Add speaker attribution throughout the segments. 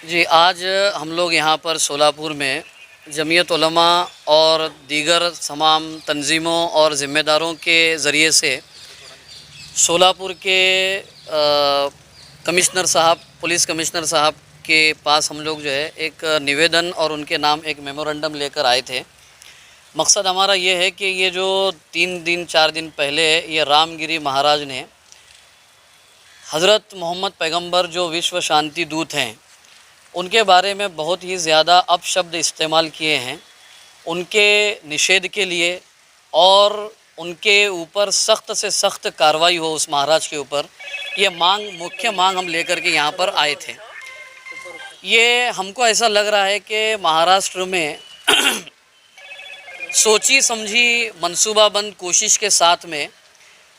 Speaker 1: जी, आज हम लोग यहाँ पर सोलापुर में जमीयत उलमा और दीगर तमाम तंजीमों और ज़िम्मेदारों के ज़रिए से सोलापुर के कमिश्नर साहब, पुलिस कमिश्नर साहब के पास हम लोग जो है एक निवेदन और उनके नाम एक मेमोरेंडम लेकर आए थे। मकसद हमारा ये है कि ये जो 3 दिन 4 दिन पहले ये रामगिरी महाराज ने हज़रत मोहम्मद पैगंबर जो विश्व शांति दूत हैं उनके बारे में बहुत ही ज़्यादा अपशब्द इस्तेमाल किए हैं, उनके निषेध के लिए और उनके ऊपर सख्त से सख्त कार्रवाई हो उस महाराज के ऊपर, ये मुख्य मांग हम लेकर के यहाँ पर आए थे। ये हमको ऐसा लग रहा है कि महाराष्ट्र में सोची समझी मंसूबाबंद कोशिश के साथ में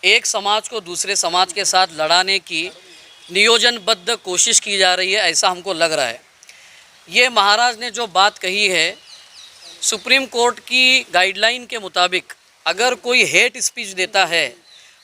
Speaker 1: एक समाज को दूसरे समाज के साथ लड़ाने की नियोजनबद्ध कोशिश की जा रही है, ऐसा हमको लग रहा है। ये महाराज ने जो बात कही है, सुप्रीम कोर्ट की गाइडलाइन के मुताबिक अगर कोई हेट स्पीच देता है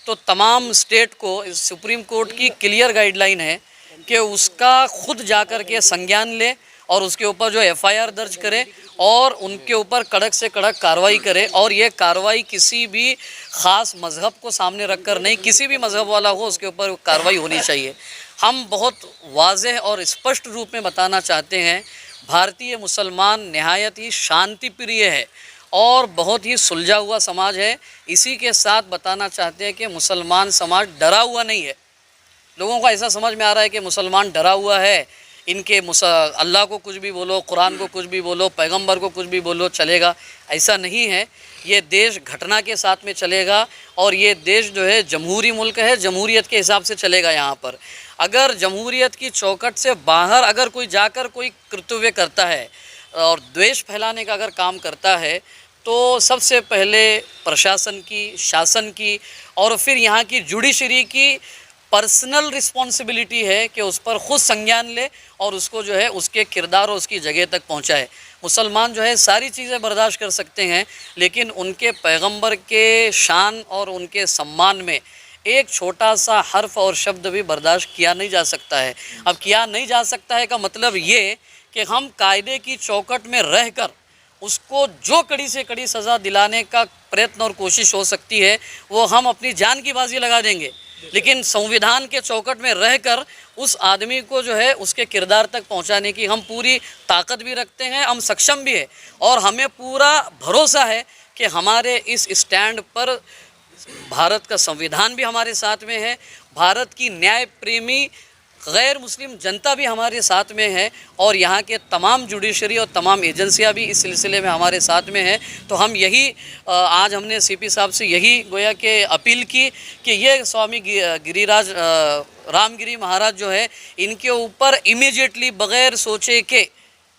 Speaker 1: तो तमाम स्टेट को, सुप्रीम कोर्ट की क्लियर गाइडलाइन है कि उसका खुद जाकर के संज्ञान ले और उसके ऊपर जो एफआईआर दर्ज करे और उनके ऊपर कड़क से कड़क कार्रवाई करे। और ये कार्रवाई किसी भी ख़ास मज़हब को सामने रखकर नहीं, किसी भी मज़हब वाला हो उसके ऊपर कार्रवाई होनी चाहिए। हम बहुत वाज़ेह और स्पष्ट रूप में बताना चाहते हैं, भारतीय मुसलमान नहायत ही शांति प्रिय है और बहुत ही सुलझा हुआ समाज है। इसी के साथ बताना चाहते हैं कि मुसलमान समाज डरा हुआ नहीं है। लोगों को ऐसा समझ में आ रहा है कि मुसलमान डरा हुआ है, इनके अल्लाह को कुछ भी बोलो, कुरान को कुछ भी बोलो, पैगंबर को कुछ भी बोलो चलेगा, ऐसा नहीं है। ये देश घटना के साथ में चलेगा और ये देश जो है जमहूरी मुल्क है, जमहूरियत के हिसाब से चलेगा। यहाँ पर अगर जमहूरियत की चौखट से बाहर अगर कोई जाकर कोई कर्तव्य करता है और द्वेष फैलाने का अगर काम करता है तो सबसे पहले प्रशासन की, शासन की और फिर यहाँ की जुडिशरी की पर्सनल रिस्पॉन्सिबिलिटी है कि उस पर ख़ुद संज्ञान ले और उसको जो है उसके किरदार और उसकी जगह तक पहुँचाए। मुसलमान जो है सारी चीज़ें बर्दाश्त कर सकते हैं, लेकिन उनके पैगंबर के शान और उनके सम्मान में एक छोटा सा हर्फ और शब्द भी बर्दाश्त किया नहीं जा सकता है। अब किया नहीं जा सकता है का मतलब ये कि हम कायदे की चौकट में रहकर उसको जो कड़ी से कड़ी सज़ा दिलाने का प्रयत्न और कोशिश हो सकती है वो हम अपनी जान की बाजी लगा देंगे, लेकिन संविधान के चौकट में रहकर उस आदमी को जो है उसके किरदार तक पहुंचाने की हम पूरी ताकत भी रखते हैं, हम सक्षम भी है और हमें पूरा भरोसा है कि हमारे इस स्टैंड पर भारत का संविधान भी हमारे साथ में है, भारत की न्याय प्रेमी गैर मुस्लिम जनता भी हमारे साथ में है और यहाँ के तमाम जुडिशरी और तमाम एजेंसियाँ भी इस सिलसिले में हमारे साथ में हैं। तो हम यही आज हमने सीपी साहब से यही गोया के अपील की कि ये स्वामी गिरिराज रामगिरी महाराज जो है इनके ऊपर इमीडिएटली बग़ैर सोचे के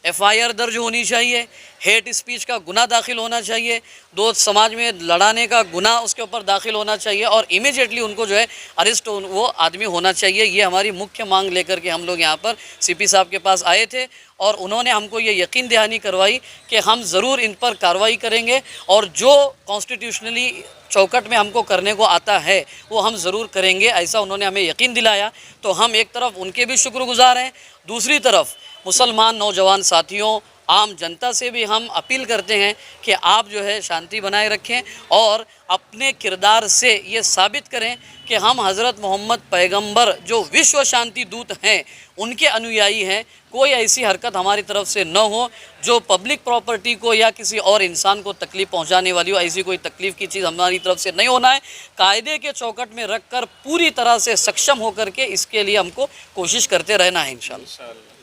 Speaker 1: एफआईआर दर्ज होनी चाहिए, हेट स्पीच का गुनाह दाखिल होना चाहिए, दो समाज में लड़ाने का गुनाह उसके ऊपर दाखिल होना चाहिए और इमीडिएटली उनको जो है अरेस्ट वो आदमी होना चाहिए। ये हमारी मुख्य मांग लेकर के हम लोग यहाँ पर सीपी साहब के पास आए थे और उन्होंने हमको ये यकीन दहानी करवाई कि हम ज़रूर इन पर कार्रवाई करेंगे और जो कॉन्स्टिट्यूशनली चौकट में हमको करने को आता है वो हम ज़रूर करेंगे, ऐसा उन्होंने हमें यकीन दिलाया। तो हम एक तरफ उनके भी शुक्रगुजार हैं, दूसरी तरफ मुसलमान नौजवान साथियों, आम जनता से भी हम अपील करते हैं कि आप जो है शांति बनाए रखें और अपने किरदार से ये साबित करें कि हम हज़रत मोहम्मद पैगंबर जो विश्व शांति दूत हैं उनके अनुयायी हैं। कोई ऐसी हरकत हमारी तरफ से न हो जो पब्लिक प्रॉपर्टी को या किसी और इंसान को तकलीफ़ पहुंचाने वाली हो, ऐसी कोई तकलीफ़ की चीज़ हमारी तरफ से नहीं होना है। कायदे के चौकट में रख कर पूरी तरह से सक्षम होकर के इसके लिए हमको कोशिश करते रहना है इंशाअल्लाह।